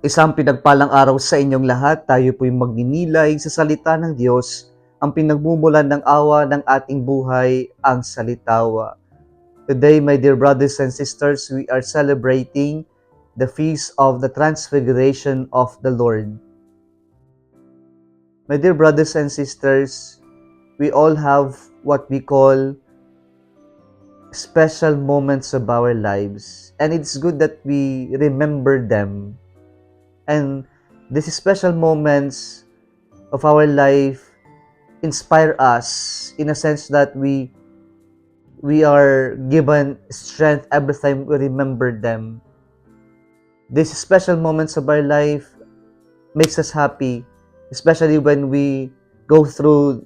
Isang pinagpalang araw sa inyong lahat. Tayo po'y magninilay sa salita ng Diyos, ang pinagmumulan ng awa ng ating buhay, ang salitawa. Today, my dear brothers and sisters, we are celebrating the feast of the Transfiguration of the Lord. My dear brothers and sisters, we all have what we call special moments of our lives, and it's good that we remember them. And these special moments of our life inspire us in a sense that we are given strength every time we remember them. These special moments of our life makes us happy, especially when we go through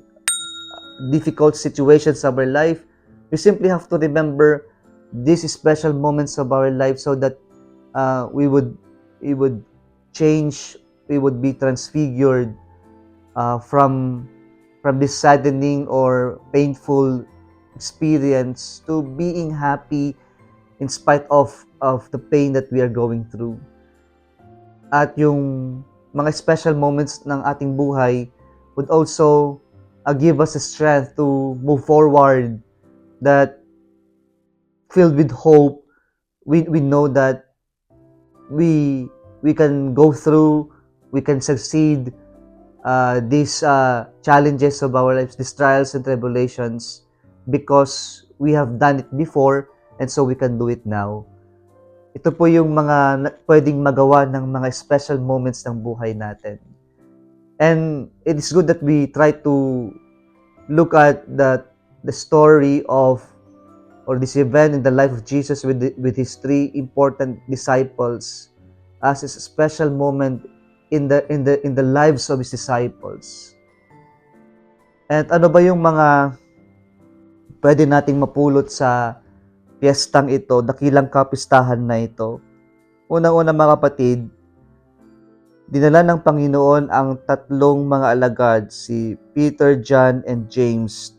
difficult situations of our life. We simply have to remember these special moments of our life so that we would change, we would be transfigured from this saddening or painful experience to being happy in spite of the pain that we are going through. At yung mga special moments ng ating buhay would also give us a strength to move forward, that filled with hope. We know that we can go through, we can succeed these challenges of our lives, these trials and tribulations, because we have done it before and so we can do it now. Ito po yung mga pwedeng magawa ng mga special moments ng buhay natin. And it is good that we try to look at the story of, or this event in the life of Jesus with his three important disciples as a special moment in the lives of his disciples. And ano ba yung mga pwede nating mapulot sa piyestang ito, dakilang kapistahan na ito? Unang-una mga kapatid, dinala ng Panginoon ang tatlong mga alagad, si Peter, John, and James,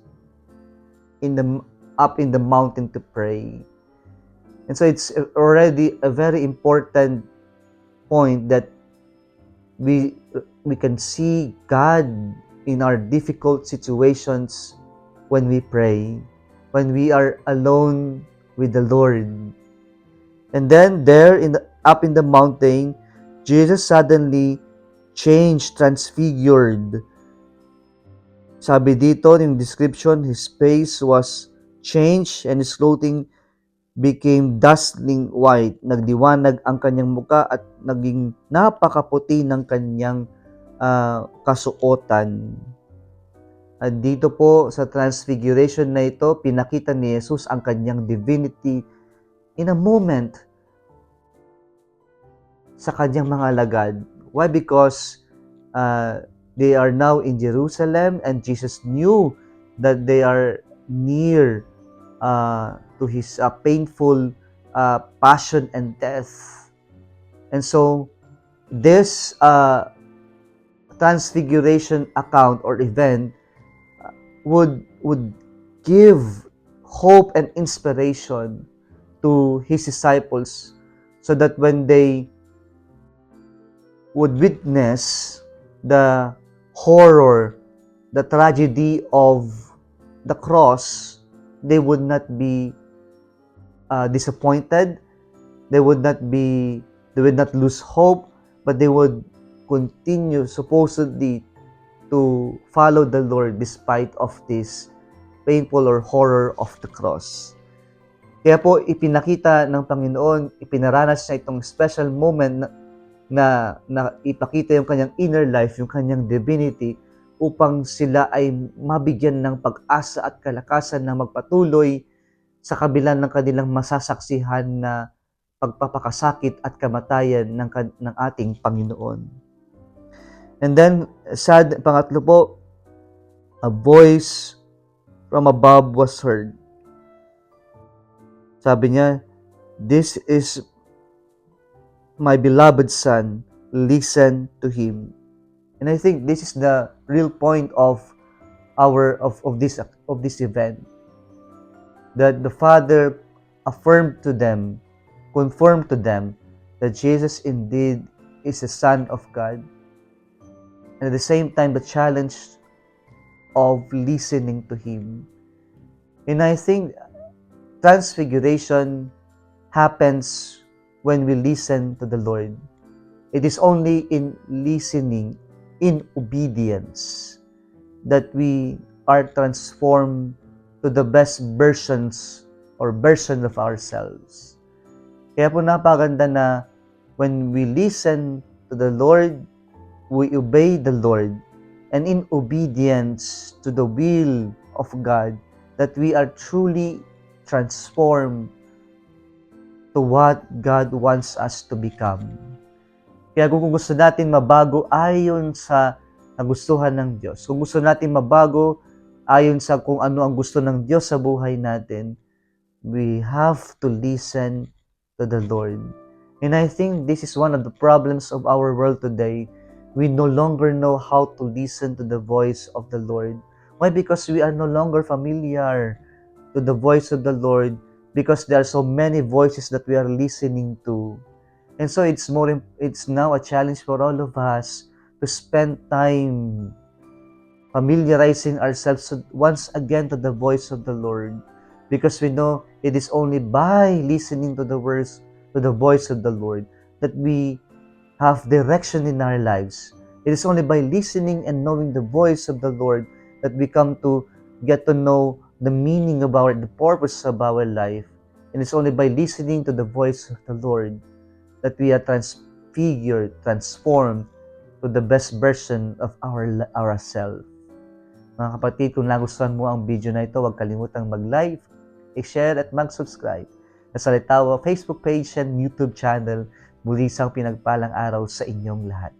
up in the mountain to pray. And so it's already a very important point that we can see God in our difficult situations when we pray, when we are alone with the Lord. And then there up in the mountain, Jesus suddenly changed, transfigured. Sabi dito yung description, his face was changed and his clothing became dazzling white. Nagdiwanag ang kanyang muka at naging napakaputi ng kanyang kasuotan. At dito po sa transfiguration na ito, pinakita ni Jesus ang kanyang divinity in a moment sa kanyang mga alagad. Why? Because they are now in Jerusalem and Jesus knew that they are near to his painful passion and death. And so this transfiguration account or event would give hope and inspiration to his disciples, so that when they would witness the horror, the tragedy of the cross, they would not be disappointed, they would not lose hope, but they would continue supposedly to follow the Lord despite of this painful or horror of the cross. Kaya po ipinakita ng Panginoon, ipinaranas niya itong special moment na ipakita yung kanyang inner life, yung kanyang divinity, upang sila ay mabigyan ng pag-asa at kalakasan na magpatuloy sa kabila ng kanilang masasaksihan na pagpapakasakit at kamatayan ng ating Panginoon. And then, pangatlo po, a voice from above was heard. Sabi niya, "This is my beloved Son, listen to him." And I think this is the real point of this event, that the Father affirmed to them, confirmed to them that Jesus indeed is a son of God. And at the same time, the challenge of listening to Him. And I think transfiguration happens when we listen to the Lord. It is only in listening, in obedience, that we are transformed to the best versions or version of ourselves. Kaya po napakaganda na when we listen to the Lord, we obey the Lord, and in obedience to the will of God, that we are truly transformed to what God wants us to become. Kaya kung gusto natin mabago ayon sa nagustuhan ng Diyos, kung gusto natin mabago ayon sa kung ano ang gusto ng Diyos sa buhay natin, we have to listen to the Lord. And I think this is one of the problems of our world today. We no longer know how to listen to the voice of the Lord. Why? Because we are no longer familiar to the voice of the Lord, because there are so many voices that we are listening to. And so it's now a challenge for all of us to spend time familiarizing ourselves once again to the voice of the Lord, because we know it is only by listening to the voice of the Lord, that we have direction in our lives. It is only by listening and knowing the voice of the Lord that we come to get to know the meaning of the purpose of our life. And it's only by listening to the voice of the Lord that we are transfigured, transformed to the best version of ourselves. Mga kapatid, kung nagustuhan mo ang video na ito, huwag kalimutang mag-like, i-share at mag-subscribe sa Salitawa Facebook page and YouTube channel. Muli isang pinagpalang araw sa inyong lahat.